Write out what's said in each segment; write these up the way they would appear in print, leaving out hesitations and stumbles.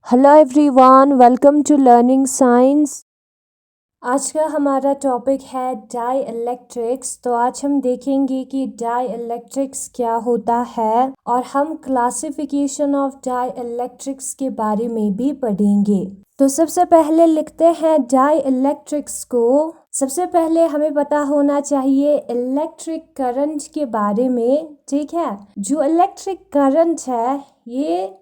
Hello everyone, welcome to Learning Science. आज का हमारा टॉपिक है डाई इलेक्ट्रिक्स। तो आज हम देखेंगे कि डाई इलेक्ट्रिक्स क्या होता है और हम क्लासिफिकेशन ऑफ डाई इलेक्ट्रिक्स के बारे में भी पढ़ेंगे। तो सबसे पहले लिखते हैं डाई इलेक्ट्रिक्स को। सबसे पहले हमें पता होना चाहिए इलेक्ट्रिक करंट के बारे में, ठीक है। जो इलेक्ट्रिक करंट है ये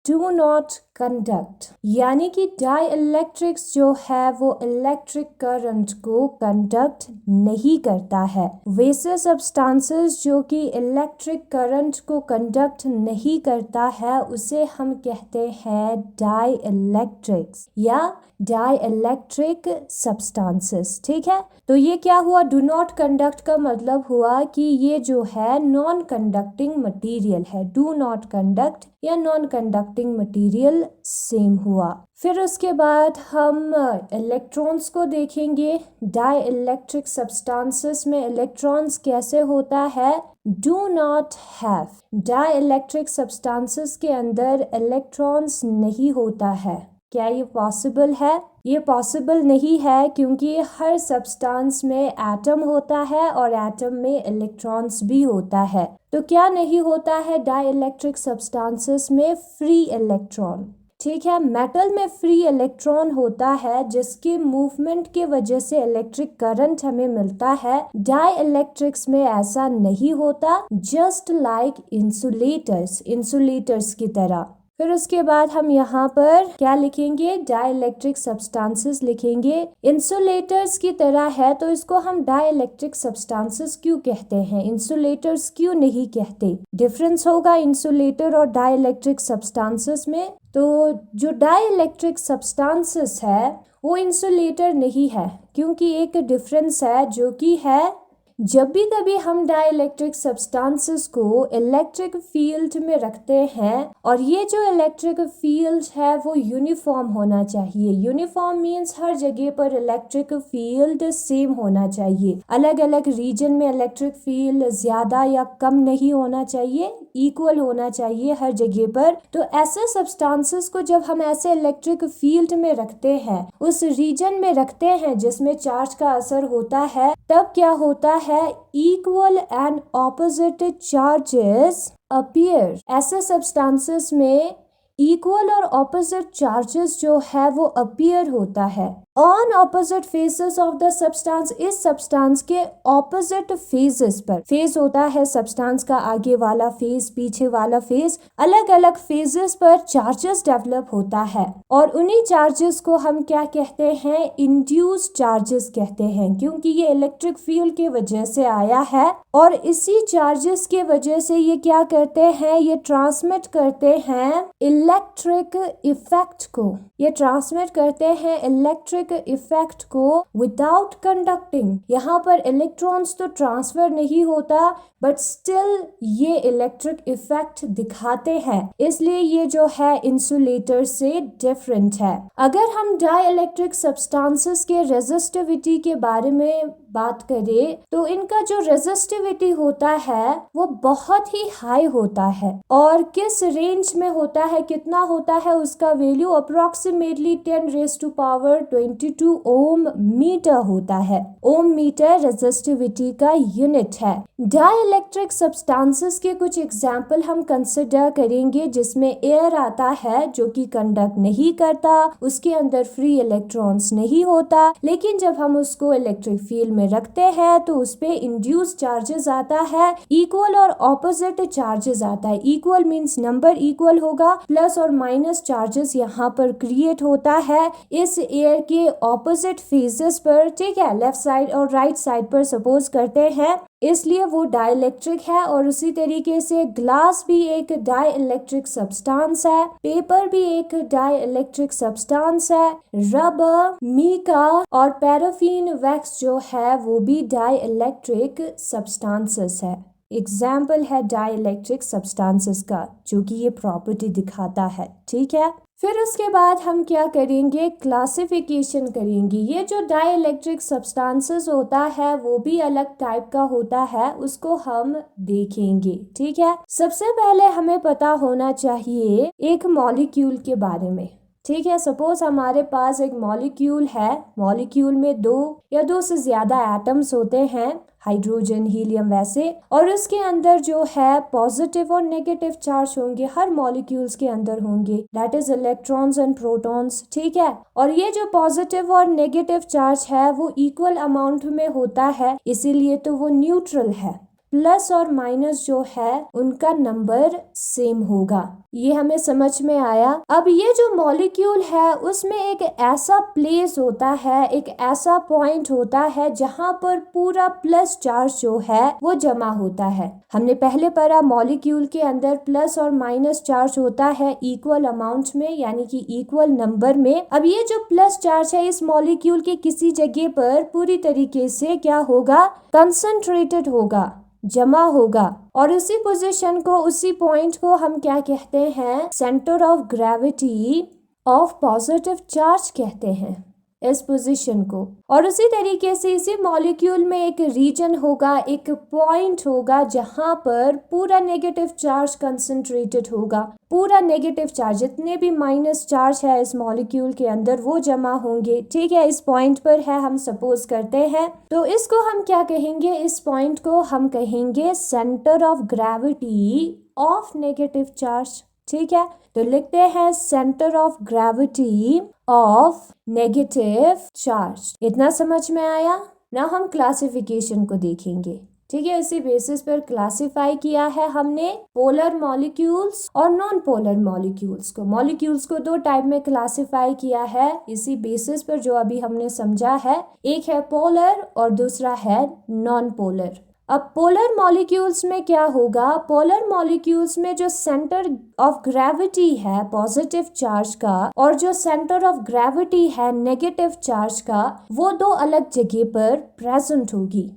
डू नॉट कंडक्ट, यानी कि डाई इलेक्ट्रिक्स जो है वो इलेक्ट्रिक करंट को कंडक्ट नहीं करता है। वैसे सब्सटेंसेस जो कि इलेक्ट्रिक करंट को कंडक्ट नहीं करता है उसे हम कहते हैं डाई इलेक्ट्रिक्स या डाई इलेक्ट्रिक सब्सटेंसेस, ठीक है। तो ये क्या हुआ, डू नॉट कंडक्ट का मतलब हुआ कि ये जो है नॉन कंडक्टिंग मटेरियल है। डू नॉट कंडक्ट या नॉन कंडक्टिंग मटेरियल सेम हुआ। फिर उसके बाद हम इलेक्ट्रॉन्स को देखेंगे। डाई इलेक्ट्रिक सब्सटेंसेस में इलेक्ट्रॉन्स कैसे होता है, do not have. Dielectric substances के अंदर इलेक्ट्रॉन्स नहीं होता है। क्या ये पॉसिबल है? ये पॉसिबल नहीं है क्योंकि हर सब्सटेंस में एटम होता है और एटम में इलेक्ट्रॉन्स भी होता है। तो क्या नहीं होता है डाई इलेक्ट्रिक सब्सटेंसेस में? फ्री इलेक्ट्रॉन, ठीक है। मेटल में फ्री इलेक्ट्रॉन होता है जिसके मूवमेंट की वजह से इलेक्ट्रिक करंट हमें मिलता है। डाई इलेक्ट्रिक्स में ऐसा नहीं होता, जस्ट लाइक इंसुलेटर्स की तरह। फिर उसके बाद हम यहाँ पर क्या लिखेंगे, डाई इलेक्ट्रिक सब्सटेंसेस लिखेंगे। इंसुलेटर्स की तरह है तो इसको हम डाई इलेक्ट्रिक सब्सटेंसेस क्यों कहते हैं, इंसुलेटर्स क्यों नहीं कहते? डिफरेंस होगा इंसुलेटर और डाई इलेक्ट्रिक सब्सटेंसेस में। तो जो डाई इलेक्ट्रिक सब्सटेंसेस है वो इंसुलेटर नहीं है, क्योंकि एक डिफरेंस है जो कि है जब भी कभी हम डाई इलेक्ट्रिक सब्सटेंसेस को इलेक्ट्रिक फील्ड में रखते हैं, और ये जो इलेक्ट्रिक फील्ड है वो यूनिफॉर्म होना चाहिए। यूनिफॉर्म मीन्स हर जगह पर इलेक्ट्रिक फील्ड सेम होना चाहिए। अलग अलग रीजन में इलेक्ट्रिक फील्ड ज्यादा या कम नहीं होना चाहिए, इक्वल होना चाहिए हर जगह पर। तो ऐसे सब्सटेंसेस को जब हम ऐसे इलेक्ट्रिक फील्ड में रखते हैं, उस रीजन में रखते हैं जिसमें चार्ज का असर होता है, तब क्या होता है, equal and opposite charges appear. ऐसे सब्सटेंसेस में इक्वल और ऑपोजिट चार्जेस जो है वो अपीयर होता है on opposite faces of the substance. इस सब्सटेंस के ऑपोजिट फेजेस पर, फेज होता है सब्सटेंस का आगे वाला फेज, पीछे वाला फेज, अलग अलग फेजेस पर चार्जेस डेवलप होता है और उन्हीं चार्जेस को हम क्या कहते हैं, इंड्यूस्ड चार्जेस कहते हैं, क्योंकि ये इलेक्ट्रिक फील्ड की वजह से आया है। और इसी चार्जेस के वजह से ये क्या करते हैं, ये ट्रांसमिट करते हैं इलेक्ट्रिक इफेक्ट को। ये ट्रांसमिट करते हैं इलेक्ट्रिक इफेक्ट को विदाउट कंडक्टिंग। यहाँ पर इलेक्ट्रॉन्स तो ट्रांसफर नहीं होता, बट स्टिल ये इलेक्ट्रिक इफेक्ट दिखाते हैं, इसलिए ये जो है इंसुलेटर से डिफरेंट है। अगर हम डाई इलेक्ट्रिक सब्सटेंसेस के रेजिस्टिविटी के बारे में बात करें तो इनका जो रेजिस्टिविटी होता है वो बहुत ही हाई होता है। और किस रेंज में होता है, कितना होता है, उसका वैल्यू अप्रोक्सीमेटली 10⁻22 ओम मीटर होता है। ओम मीटर रेजिस्टिविटी का यूनिट है। डाई इलेक्ट्रिक सब्सटेंसेस के कुछ एग्जाम्पल हम कंसिडर करेंगे, जिसमें एयर आता है जो कि कंडक्ट नहीं करता, उसके अंदर फ्री इलेक्ट्रॉन्स नहीं होता, लेकिन जब हम उसको इलेक्ट्रिक फील्ड में रखते हैं तो उस पे इंड्यूस्ड चार्जेस आता है, इक्वल और ऑपोजिट चार्जेस आता है। इक्वल मींस नंबर इक्वल होगा, प्लस और माइनस चार्जेस यहाँ पर क्रिएट होता है इस एयर के ऑपोजिट फेजेस पर, ठीक है, लेफ्ट साइड और राइट साइड पर सपोज करते हैं, इसलिए वो डाई इलेक्ट्रिक है। और उसी तरीके से ग्लास भी एक डाई इलेक्ट्रिक सब्सटेंस है, पेपर भी एक डाई इलेक्ट्रिक सब्सटेंस है, रबर, मीका और पैराफिन वैक्स जो है वो भी डाई इलेक्ट्रिक सब्सटेंसेस है। एग्जाम्पल है डाई इलेक्ट्रिक सब्सटेंसेस का जो कि ये प्रॉपर्टी दिखाता है, ठीक है। फिर उसके बाद हम क्या करेंगे, क्लासिफिकेशन करेंगे। ये जो डाई इलेक्ट्रिक सब्सटेंसेस होता है वो भी अलग टाइप का होता है, उसको हम देखेंगे, ठीक है। सबसे पहले हमें पता होना चाहिए एक मॉलिक्यूल के बारे में। ठीक है, सपोज हमारे पास एक मॉलिक्यूल है, मॉलिक्यूल में 2 या 2 से ज्यादा एटम्स होते हैं, हाइड्रोजन, हीलियम वैसे, और उसके अंदर जो है पॉजिटिव और नेगेटिव चार्ज होंगे, हर मॉलिक्यूल्स के अंदर होंगे, that is electrons and protons. ठीक है, और ये जो पॉजिटिव और नेगेटिव चार्ज है वो इक्वल अमाउंट में होता है, इसीलिए तो वो न्यूट्रल है। प्लस और माइनस जो है उनका नंबर सेम होगा। ये हमें समझ में आया। अब ये जो मॉलिक्यूल है उसमें एक ऐसा प्लेस होता है, एक ऐसा पॉइंट होता है जहां पर पूरा प्लस चार्ज जो है वो जमा होता है। हमने पहले पढ़ा मॉलिक्यूल के अंदर प्लस और माइनस चार्ज होता है इक्वल अमाउंट में, यानी कि इक्वल नंबर में। अब ये जो प्लस चार्ज है इस मॉलिक्यूल के किसी जगह पर पूरी तरीके से क्या होगा, कंसंट्रेटेड होगा, जमा होगा, और उसी पोजीशन को, उसी पॉइंट को हम क्या कहते हैं, centre of gravity of positive charge कहते हैं इस पोजीशन को। और उसी तरीके से इसी मॉलिक्यूल में एक रीजन होगा, एक पॉइंट होगा जहां पर पूरा नेगेटिव चार्ज कंसंट्रेटेड होगा, पूरा नेगेटिव चार्ज, जितने भी माइनस चार्ज है इस मॉलिक्यूल के अंदर वो जमा होंगे। ठीक है, इस पॉइंट पर है, हम सपोज करते हैं, तो इसको हम क्या कहेंगे, इस पॉइंट को हम कहेंगे centre of gravity of negative charge. ठीक है, तो लिखते हैं centre of gravity of negative charge. इतना समझ में आया ना। हम क्लासिफिकेशन को देखेंगे। ठीक है, इसी बेसिस पर क्लासिफाई किया है हमने पोलर मॉलिक्यूल्स और नॉन पोलर मॉलिक्यूल्स को। मॉलिक्यूल्स को 2 टाइप में क्लासिफाई किया है इसी बेसिस पर जो अभी हमने समझा है। एक है पोलर और दूसरा है नॉन पोलर। अब पोलर मॉलिक्यूल्स में क्या होगा, पोलर मॉलिक्यूल्स में जो सेंटर ऑफ ग्रेविटी है पॉजिटिव चार्ज का और जो सेंटर ऑफ ग्रेविटी है नेगेटिव चार्ज का, वो 2 अलग जगह पर प्रेजेंट होगी।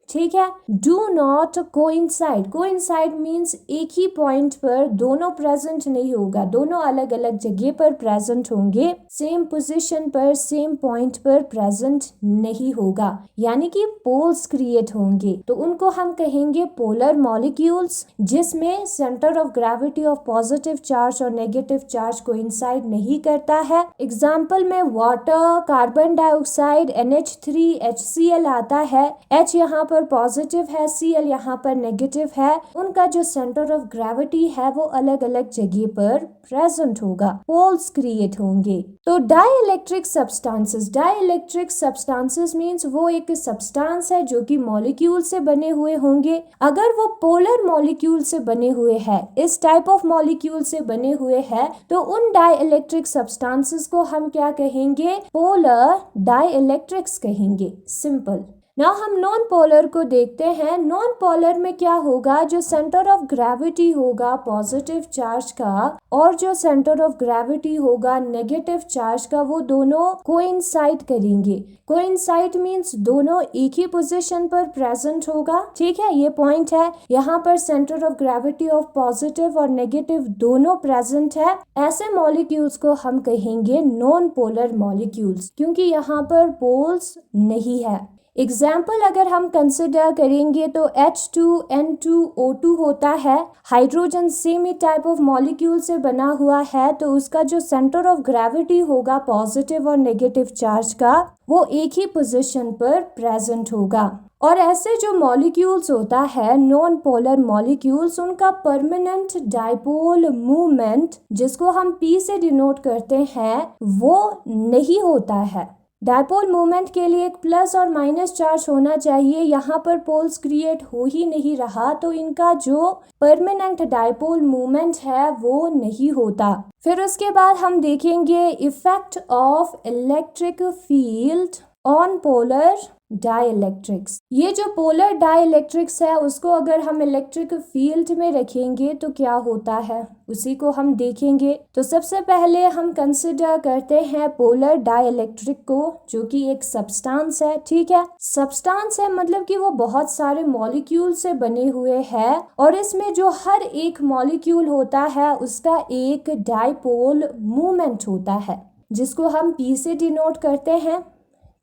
ठीक है, do not coincide. Coincide means एक ही पॉइंट पर दोनों प्रेजेंट नहीं होगा, दोनों अलग अलग जगह पर प्रेजेंट होंगे, सेम पोजीशन पर, सेम पॉइंट पर प्रेजेंट नहीं होगा, यानी कि पोल्स क्रिएट होंगे। तो उनको हम कहेंगे पोलर मॉलिक्यूल्स, जिसमें centre of gravity of positive charge और नेगेटिव चार्ज कोइंसाइड नहीं करता है। एग्जाम्पल में water, carbon dioxide, NH3, HCl आता है। H यहाँ पर पॉजिटिव है, Cl यहाँ पर नेगेटिव है, उनका जो सेंटर ऑफ ग्रेविटी है वो अलग अलग जगह पर प्रेजेंट होगा, पोल्स क्रिएट होंगे। तो dielectric substances, dielectric substances means वो एक सब्सटेंस है जो कि मॉलिक्यूल से बने हुए होंगे। अगर वो पोलर मॉलिक्यूल से बने हुए हैं, इस टाइप ऑफ मॉलिक्यूल से बने हुए हैं, तो उन डाइइलेक्ट्रिक सब्सटेंसेस को हम क्या कहेंगे, पोलर डाइइलेक्ट्रिक्स कहेंगे। सिंपल। ना हम नॉन पोलर को देखते हैं। नॉन पोलर में क्या होगा, जो सेंटर ऑफ ग्रेविटी होगा पॉजिटिव चार्ज का और जो सेंटर ऑफ ग्रेविटी होगा नेगेटिव चार्ज का, वो दोनों कोइंसाइड करेंगे। कोइंसाइड मींस दोनों एक ही पोजीशन पर प्रेजेंट होगा। ठीक है, ये पॉइंट है, यहाँ पर centre of gravity of positive और नेगेटिव दोनों प्रेजेंट है। ऐसे मॉलिक्यूल्स को हम कहेंगे नॉन पोलर मॉलिक्यूल्स, क्योंकि यहाँ पर पोल्स नहीं है। एग्जाम्पल अगर हम कंसिडर करेंगे तो H2N2O2 होता है, hydrogen same he type of molecule से बना हुआ है, तो उसका जो सेंटर ऑफ ग्रेविटी होगा पॉजिटिव और नेगेटिव चार्ज का, वो एक ही पोजीशन पर प्रेजेंट होगा। और ऐसे जो मॉलिक्यूल्स होता है नॉन पोलर मॉलिक्यूल्स, उनका परमानेंट डाइपोल मूवमेंट, जिसको हम P से डिनोट करते हैं, वो नहीं होता है। डाइपोल मूवमेंट के लिए एक प्लस और माइनस चार्ज होना चाहिए, यहाँ पर पोल्स क्रिएट हो ही नहीं रहा, तो इनका जो परमानेंट डाइपोल मूवमेंट है वो नहीं होता। फिर उसके बाद हम देखेंगे effect of electric field on polar dielectrics. ये जो पोलर डाइइलेक्ट्रिक्स है उसको अगर हम इलेक्ट्रिक फील्ड में रखेंगे तो क्या होता है, उसी को हम देखेंगे। तो सबसे पहले हम कंसिडर करते हैं पोलर डाइइलेक्ट्रिक को, जो कि एक सब्सटेंस है। ठीक है, सब्सटेंस है मतलब कि वो बहुत सारे मॉलिक्यूल से बने हुए हैं, और इसमें जो हर एक मॉलिक्यूल होता है उसका एक डाइपोल मूवमेंट होता है, जिसको हम P से डिनोट करते हैं।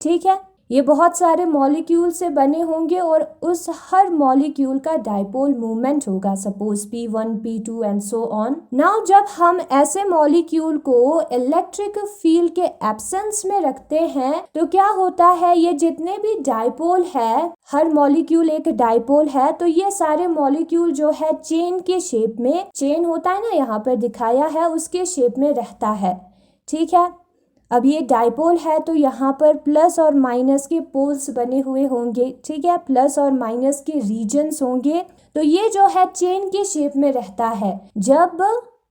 ठीक है, ये बहुत सारे मॉलिक्यूल से बने होंगे और उस हर मॉलिक्यूल का डाइपोल मूवमेंट होगा, suppose P1 P2 and so on. Now जब हम ऐसे मॉलिक्यूल को इलेक्ट्रिक फील्ड के एब्सेंस में रखते हैं तो क्या होता है, ये जितने भी डाइपोल है, हर मॉलिक्यूल एक डाइपोल है, तो ये सारे मॉलिक्यूल जो है चेन के शेप में, चेन होता है ना यहाँ पर दिखाया है, उसके शेप में रहता है। ठीक है, अब ये डाइपोल है तो यहाँ पर प्लस और माइनस के पोल्स बने हुए होंगे। ठीक है, प्लस और माइनस के रीजन्स होंगे। तो ये जो है चेन के शेप में रहता है जब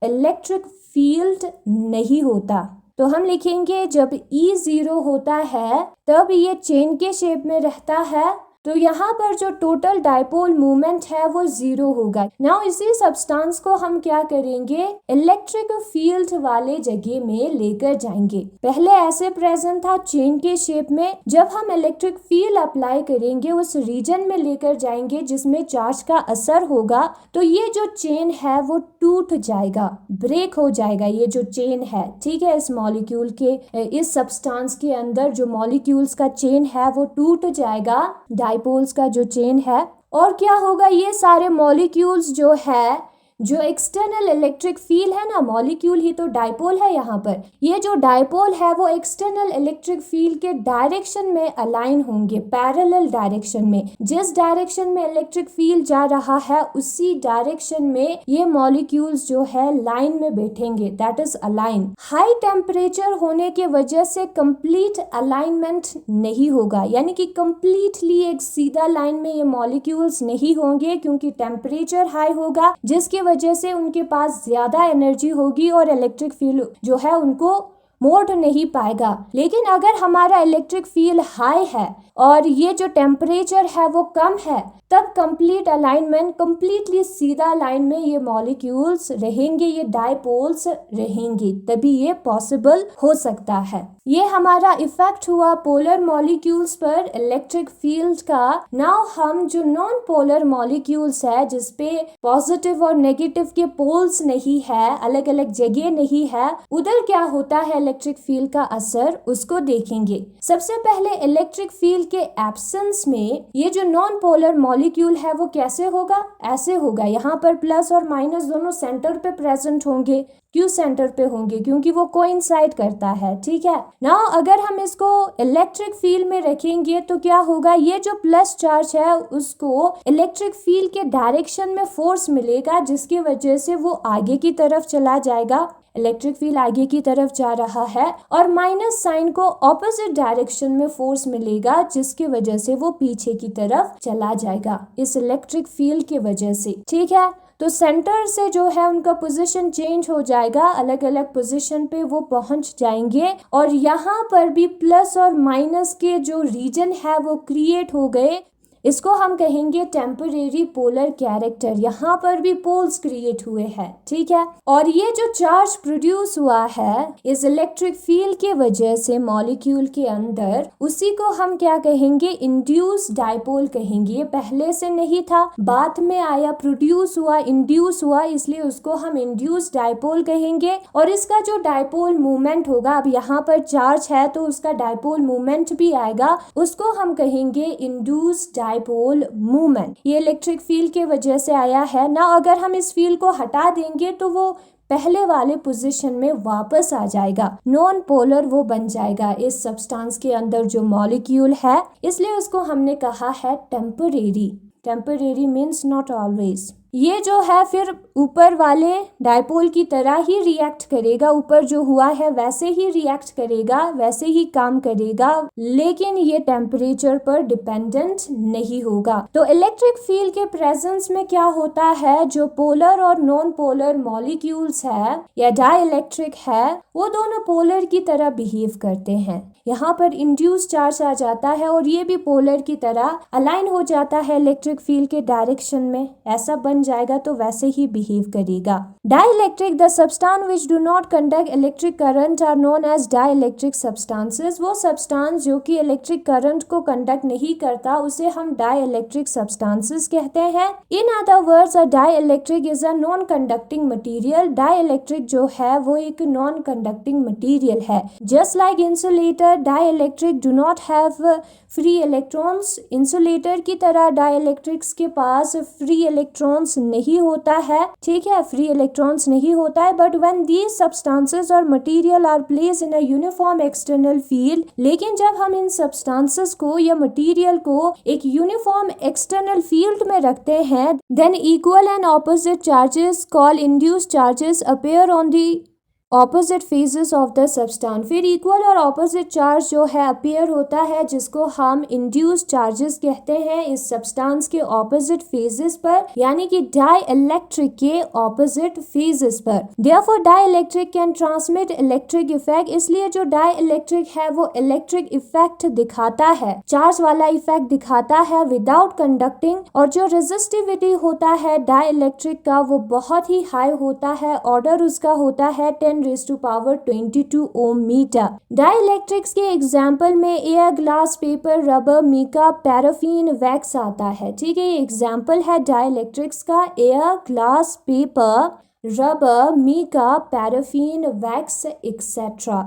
इलेक्ट्रिक फील्ड नहीं होता। तो हम लिखेंगे जब E0 होता है तब ये चेन के शेप में रहता है, तो यहाँ पर जो टोटल डाइपोल मूवमेंट है वो 0 होगा। नाउ इसी सब्सटेंस को हम क्या करेंगे, इलेक्ट्रिक फील्ड वाले जगह में लेकर जाएंगे। पहले ऐसे प्रेजेंट था चेन के शेप में, जब हम इलेक्ट्रिक फील्ड अप्लाई करेंगे उस रीजन में लेकर जाएंगे जिसमें चार्ज का असर होगा, तो ये जो चेन है वो टूट जाएगा, ब्रेक हो जाएगा ये जो चेन है। ठीक है, इस मॉलिक्यूल के, इस सब्सटेंस के अंदर जो मॉलिक्यूल्स का चेन है वो टूट जाएगा, डाइपोल्स का जो चेन है। और क्या होगा, ये सारे मॉलिक्यूल्स जो है, जो एक्सटर्नल इलेक्ट्रिक फील्ड है ना, मॉलिक्यूल ही तो डाइपोल है यहाँ पर, ये जो डाइपोल है वो एक्सटर्नल इलेक्ट्रिक फील्ड के डायरेक्शन में अलाइन होंगे, पैरेलल डायरेक्शन में। जिस डायरेक्शन में इलेक्ट्रिक फील्ड जा रहा है उसी डायरेक्शन में ये मॉलिक्यूल्स जो है लाइन में बैठेंगे, that is align. High temperature होने के वजह से कंप्लीट अलाइनमेंट नहीं होगा, यानी कि कंप्लीटली एक सीधा लाइन में ये मॉलिक्यूल्स नहीं होंगे, क्योंकि टेम्परेचर हाई होगा जिसके वजह से उनके पास ज्यादा एनर्जी होगी और इलेक्ट्रिक फील्ड जो है उनको मोड़ नहीं पाएगा। लेकिन अगर हमारा इलेक्ट्रिक फील्ड हाई है और ये जो टेम्परेचर है वो कम है, तब कंप्लीट अलाइनमेंट, कंप्लीटली सीधा लाइन में ये मॉलिक्यूल्स रहेंगे, ये डाइपोल्स रहेंगे, तभी ये पॉसिबल हो सकता है। ये हमारा इफेक्ट हुआ पोलर मॉलिक्यूल्स पर इलेक्ट्रिक फील्ड का। नाउ हम जो नॉन पोलर मॉलिक्यूल्स है, जिसपे पॉजिटिव और नेगेटिव के पोल्स नहीं है, अलग अलग जगह नहीं है, उधर क्या होता है इलेक्ट्रिक फील्ड का असर, उसको देखेंगे। सबसे पहले इलेक्ट्रिक फील्ड के एब्सेंस में ये जो नॉन पोलर मॉलिक्यूल है वो कैसे होगा, ऐसे होगा। यहाँ पर प्लस और माइनस दोनों सेंटर पे प्रेजेंट होंगे। क्यों सेंटर पे होंगे, क्योंकि वो कोइंसाइड करता है। ठीक है, नाउ अगर हम इसको इलेक्ट्रिक फील्ड में रखेंगे तो क्या होगा, ये जो प्लस चार्ज है उसको इलेक्ट्रिक फील्ड के डायरेक्शन में फोर्स मिलेगा, जिसकी वजह से वो आगे की तरफ चला जाएगा, इलेक्ट्रिक फील्ड आगे की तरफ जा रहा है, और माइनस साइन को ऑपोजिट डायरेक्शन में फोर्स मिलेगा, जिसकी वजह से वो पीछे की तरफ चला जाएगा इस इलेक्ट्रिक फील्ड की वजह से। ठीक है, तो सेंटर से जो है उनका पोजीशन चेंज हो जाएगा, अलग अलग पोजीशन पे वो पहुंच जाएंगे, और यहाँ पर भी प्लस और माइनस के जो रीजन है वो क्रिएट हो गए। इसको हम कहेंगे टेम्परेरी पोलर कैरेक्टर। यहाँ पर भी पोल्स क्रिएट हुए हैं। ठीक है, और ये जो चार्ज प्रोड्यूस हुआ है इस इलेक्ट्रिक फील्ड के वजह से मॉलिक्यूल के अंदर, उसी को हम क्या कहेंगे, इंड्यूस डाइपोल कहेंगे। ये पहले से नहीं था, बाद में आया, प्रोड्यूस हुआ, इंड्यूस हुआ, इसलिए उसको हम इंड्यूस डाइपोल कहेंगे। और इसका जो डाइपोल मूवमेंट होगा, अब यहाँ पर चार्ज है तो उसका डाइपोल मूवमेंट भी आएगा, उसको हम कहेंगे इंड्यूस डाइपोल मूवमेंट। ये इलेक्ट्रिक फील्ड के वजह से आया है ना। अगर हम इस फील्ड को हटा देंगे तो वो पहले वाले पोजीशन में वापस आ जाएगा, नॉन पोलर वो बन जाएगा इस सब्सटेंस के अंदर जो मॉलिक्यूल है, इसलिए उसको हमने कहा है temporary. Temporary means not always. ये जो है फिर ऊपर वाले डाइपोल की तरह ही रिएक्ट करेगा, ऊपर जो हुआ है वैसे ही रिएक्ट करेगा, वैसे ही काम करेगा, लेकिन ये टेम्परेचर पर डिपेंडेंट नहीं होगा। तो इलेक्ट्रिक फील्ड के प्रेजेंस में क्या होता है, जो पोलर और नॉन पोलर मॉलिक्यूल्स है या डाइइलेक्ट्रिक है, वो दोनों पोलर की तरह बिहेव करते हैं। यहाँ पर इंड्यूस चार्ज आ जाता है और ये भी पोलर की तरह अलाइन हो जाता है इलेक्ट्रिक फील्ड के डायरेक्शन में, ऐसा बन जाएगा तो वैसे ही बिहेव करेगा। Dielectric, the substance which do not conduct electric current are known as dielectric substances. वो सब्सटेंस जो कि इलेक्ट्रिक करंट को कंडक्ट नहीं करता उसे हम डाइलेक्ट्रिक सब्सटेंसेस कहते हैं। In other words, a dielectric is a non conducting material. Dielectric जो है वो एक नॉन कंडक्टिंग मटेरियल है। Just like insulator, dielectric do not have free electrons. Insulator की तरह डाइलेक्ट्रिक्स के पास फ्री इलेक्ट्रॉन्स नहीं होता है, ठीक है, फ्री इलेक्ट्रॉन्स नहीं होता है। बट व्हेन दीज सब्सटेंसेस और material are placed in a uniform external field, लेकिन जब हम इन सब्सटेंसेस को या मटेरियल को एक यूनिफॉर्म एक्सटर्नल फील्ड में रखते हैं, than equal and opposite charges call induced charges appear on the opposite phases of the substance. फिर इक्वल और ऑपोजिट चार्ज जो है अपीयर होता है, जिसको हम इंड्यूस्ड चार्जेस कहते हैं इस सब्सटेंस के ऑपोजिट फेजेस पर, यानी कि डाइलेक्ट्रिक के ऑपोजिट फेजेस पर। Therefore dielectric can transmit electric effect. इसलिए जो डाइलेक्ट्रिक है वो इलेक्ट्रिक इफेक्ट दिखाता है, चार्ज वाला इफेक्ट दिखाता है विदाउट कंडक्टिंग। और जो रेजिस्टिविटी होता है डाइलेक्ट्रिक का वो बहुत ही हाई होता है, ऑर्डर उसका होता है 10⁻22 ओम मीटर। डाइलेक्ट्रिक्स के एग्जाम्पल में air, glass, paper, rubber, mica, paraffin, wax आता है, ठीक है। ये एग्जाम्पल है डाइलेक्ट्रिक्स का, air, glass, paper, rubber, mica, paraffin, wax etcetera.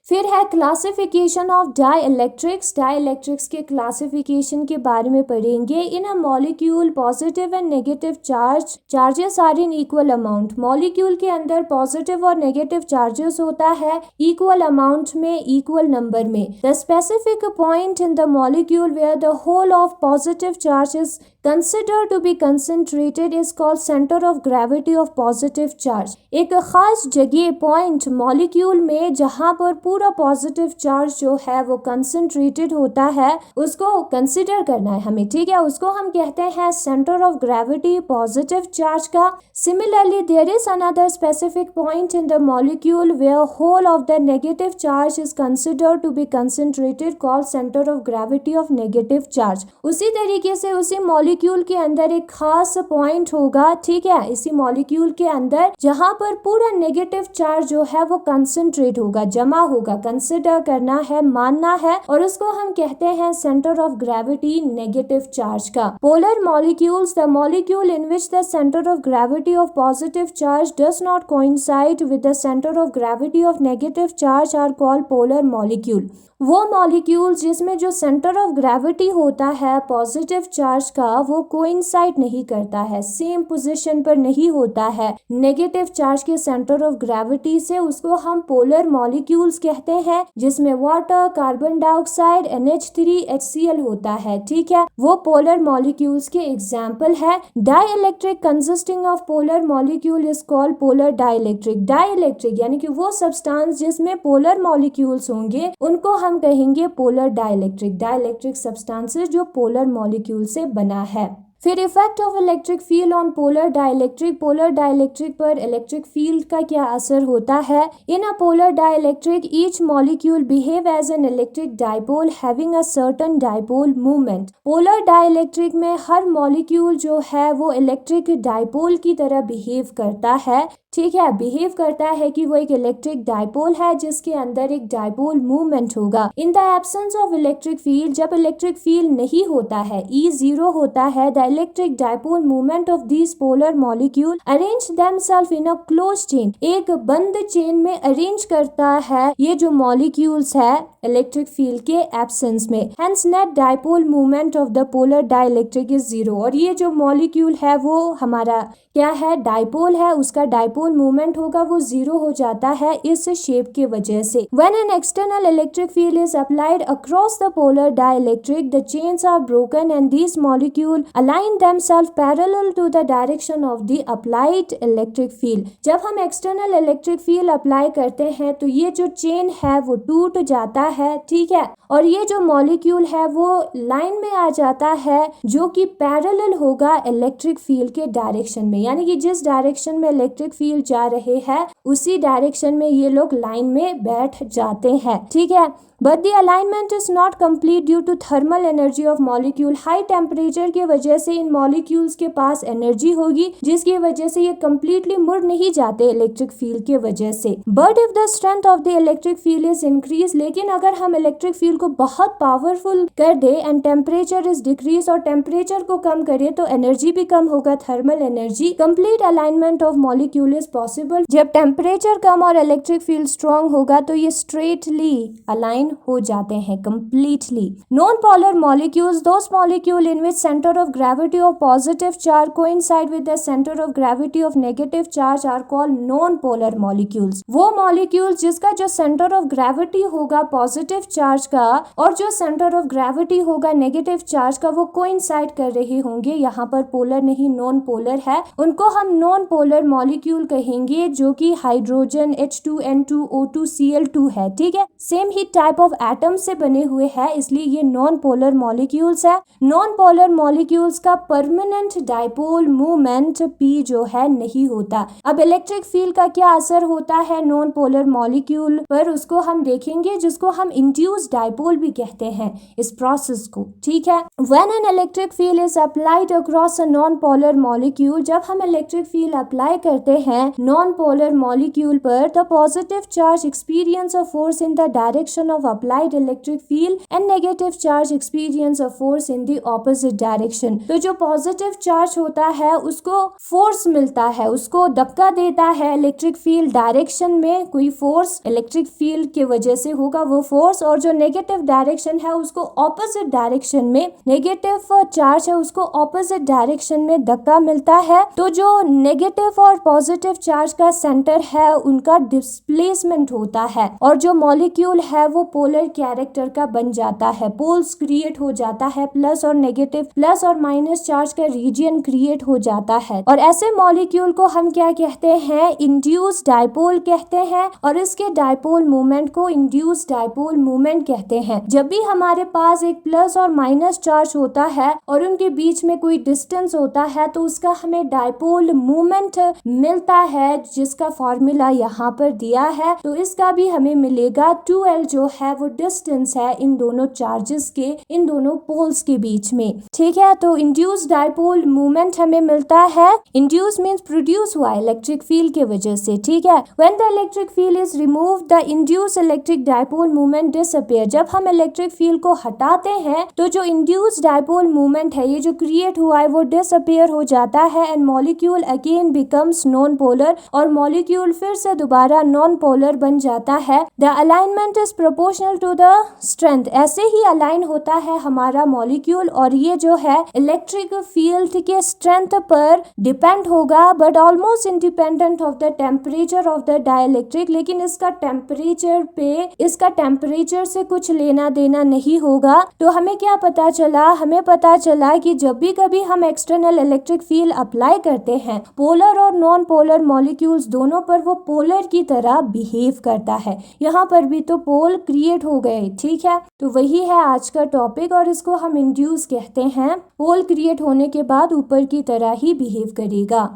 फिर है क्लासिफिकेशन ऑफ डाइलेक्ट्रिक्स। डाइलेक्ट्रिक्स के क्लासिफिकेशन के बारे में पढ़ेंगे। In a molecule positive and negative charges are in equal amount. Molecule के अंदर पॉजिटिव और नेगेटिव चार्जेस होता है इक्वल अमाउंट में, इक्वल नंबर में। The specific point in the molecule where the whole of positive charges considered to be concentrated is called center of gravity of positive charge। एक खास जगह point molecule में जहां पर पूरा पॉजिटिव चार्ज जो है वो कंसंट्रेटेड होता है उसको कंसिडर करना है हमें, ठीक है। उसको हम कहते हैं centre of gravity positive charge का। Similarly there is another specific point in the molecule where whole of the negative charge is considered to be concentrated called centre of gravity of negative charge. उसी तरीके से उसी molecule के अंदर एक खास point होगा, ठीक है, इसी मॉलिक्यूल के अंदर जहां पर पूरा नेगेटिव चार्ज जो है वो कंसंट्रेट होगा, जमा होगा, कंसिडर करना है, मानना है, और उसको हम कहते हैं centre of gravity negative charge का। Polar molecules, the molecule in which the centre of gravity of positive charge does not coincide with the centre of gravity of negative charge are called polar molecule. वो molecules जिसमें जो centre of gravity होता है positive charge का वो coincide नहीं करता है, सेम पोजीशन पर नहीं होता है नेगेटिव चार्ज के सेंटर ऑफ ग्रेविटी से, उसको हम पोलर मॉलिक्यूल्स कहते हैं, जिसमें water, carbon dioxide, NH3, HCl होता है, ठीक है। वो पोलर मॉलिक्यूल्स के एग्जाम्पल है। Dielectric consisting of polar molecule is called polar dielectric. Dielectric यानी कि वो सब्सटेंस जिसमें पोलर मॉलिक्यूल्स होंगे उनको हम कहेंगे पोलर डाइलेक्ट्रिक। डाइलेक्ट्रिक सब्सटेंसेस जो पोलर मॉलिक्यूल से बना है। फिर effect of electric field on polar dielectric. Polar dielectric पर इलेक्ट्रिक फील्ड का क्या असर होता है। In a polar dielectric each molecule behave as an electric dipole having a certain dipole movement. Polar dielectric में हर मॉलिक्यूल जो है वो इलेक्ट्रिक डाइपोल की तरह बिहेव करता है, ठीक है, बिहेव करता है कि वो एक इलेक्ट्रिक डाइपोल है जिसके अंदर एक डाइपोल मूवमेंट होगा। In the absence of electric field, जब इलेक्ट्रिक फील्ड नहीं होता है, E0 होता है, the electric dipole movement of these polar molecule arrange themselves in a close chain, एक बंद चेन में अरेंज करता है ये जो मॉलिक्यूल्स है इलेक्ट्रिक फील्ड के एब्सेंस में। Hence net dipole movement of the polar dielectric is 0। और ये जो मॉलिक्यूल है वो हमारा क्या है, डाइपोल है, उसका डाइपोल मूवमेंट होगा वो 0 हो जाता है इस शेप के वजह से। When an external electric field is applied across the polar dielectric the chains are broken and these molecule align themselves parallel to the direction of the applied electric field. जब हम एक्सटर्नल इलेक्ट्रिक फील्ड अप्लाई करते हैं तो ये जो chain है वो टूट जाता है, ठीक है, और ये जो मॉलिक्यूल है वो लाइन में आ जाता है जो कि पैरेलल होगा इलेक्ट्रिक फील्ड के डायरेक्शन में, यानी कि जिस डायरेक्शन में इलेक्ट्रिक फील्ड जा रहे हैं उसी डायरेक्शन में ये लोग लाइन में बैठ जाते हैं, ठीक है। But the alignment is not complete due to thermal energy of molecule. High temperature की वजह से इन मॉलिक्यूल्स के पास एनर्जी होगी जिसकी वजह से ये कंप्लीटली मुड़ नहीं जाते इलेक्ट्रिक फील्ड की वजह से। But if the strength of the electric field is increase, लेकिन अगर हम इलेक्ट्रिक फील्ड को बहुत पावरफुल कर दे एंड टेम्परेचर इज डिक्रीज, और टेम्परेचर को कम करे तो एनर्जी भी कम होगा, thermal energy, complete alignment of molecule is possible. जब टेम्परेचर कम और इलेक्ट्रिक फील्ड स्ट्रॉन्ग होगा तो ये स्ट्रेटली अलाइन हो जाते हैं completely. Non polar molecules, those molecule in which centre of gravity of positive charge coincide with the centre of gravity of negative charge are called non polar molecules. वो molecules जिसका जो centre of gravity होगा positive charge का और जो centre of gravity होगा negative charge का वो कोइंसाइड कर रहे होंगे, यहाँ पर पोलर नहीं नॉन पोलर है, उनको हम नॉन पोलर मॉलिक्यूल कहेंगे, जो कि हाइड्रोजन H2N2O2Cl2 है। ठीक है, same he type of atom से बने हुए हैं, इसलिए ये नॉन पोलर मॉलिक्यूल्स है। नॉन पोलर मॉलिक्यूल्स का परमानेंट डाइपोल मूवमेंट P जो है नहीं होता। अब इलेक्ट्रिक फील्ड का क्या असर होता है नॉन पोलर मॉलिक्यूल पर, उसको हम देखेंगे, जिसको हम इंड्यूस डाइपोल भी कहते हैं इस प्रोसेस को। ठीक है, when an electric field is applied across a non polar molecule, जब हम इलेक्ट्रिक फील्ड अप्लाई करते हैं नॉन पोलर मॉलिक्यूल पर, the positive charge experience a force in the direction of applied electric field and negative charge experience a force in the opposite direction. तो जो positive charge होता है उसको force मिलता है, उसको धक्का देता है इलेक्ट्रिक फील्ड डायरेक्शन में, कोई फोर्स इलेक्ट्रिक फील्ड की वजह से होगा वो फोर्स, और जो नेगेटिव डायरेक्शन है उसको ऑपोजिट डायरेक्शन में, नेगेटिव चार्ज है उसको ऑपोजिट डायरेक्शन में धक्का मिलता है। तो जो नेगेटिव और पॉजिटिव चार्ज का सेंटर है उनका डिस्प्लेसमेंट होता है और जो मॉलिक्यूल है वो पोलर कैरेक्टर का बन जाता है, पोल्स क्रिएट हो जाता है, प्लस और नेगेटिव, प्लस और माइनस चार्ज का रीजन क्रिएट हो जाता है, और ऐसे मॉलिक्यूल को हम क्या कहते हैं, इंड्यूस डाइपोल कहते हैं, और इसके डाइपोल मूवमेंट को इंड्यूस डाइपोल मूवमेंट कहते हैं। जब भी हमारे पास एक प्लस और माइनस चार्ज होता है और उनके बीच में कोई डिस्टेंस होता है तो उसका हमें डाइपोल मूवमेंट मिलता है, जिसका फॉर्मूला यहाँ पर दिया है। तो इसका भी हमें मिलेगा 2L जो है वो डिस्टेंस है इन दोनों चार्जेस के, इन दोनों पोल्स के बीच में। ठीक है, तो इंड्यूस डाइपोल मूवमेंट हमें मिलता है, इंड्यूस मींस प्रोड्यूस हुआ इलेक्ट्रिक फील्ड के वजह से। ठीक है, when the electric field is removed the induce electric dipole movement disappear. जब हम इलेक्ट्रिक फील्ड को हटाते हैं तो जो इंड्यूस डाइपोल मूवमेंट है, ये जो क्रिएट हुआ है वो डिसअपीयर हो जाता है and molecule again becomes non polar, और मॉलिक्यूल फिर से दोबारा नॉन पोलर बन जाता है। The alignment is proportional to the strength. ऐसे ही अलाइन होता है हमारा मॉलिक्यूल, और ये जो है इलेक्ट्रिक फील्ड के स्ट्रेंथ पर डिपेंड होगा, but almost independent of the temperature of the dielectric. लेकिन इसका टेम्परेचर पे, इसका टेम्परेचर से कुछ लेना देना नहीं होगा। तो हमें क्या पता चला, हमें पता चला कि जब भी कभी हम एक्सटर्नल इलेक्ट्रिक फील्ड अप्लाई करते हैं पोलर और नॉन पोलर मॉलिक्यूल्स दोनों पर, वो पोलर की तरह बिहेव करता है। यहाँ पर भी तो पोल क्रिएट हो गए। ठीक है, तो वही है आज का टॉपिक, और इसको हम इंड्यूस कहते हैं। पोल क्रिएट होने के बाद ऊपर की तरह ही बिहेव करेगा।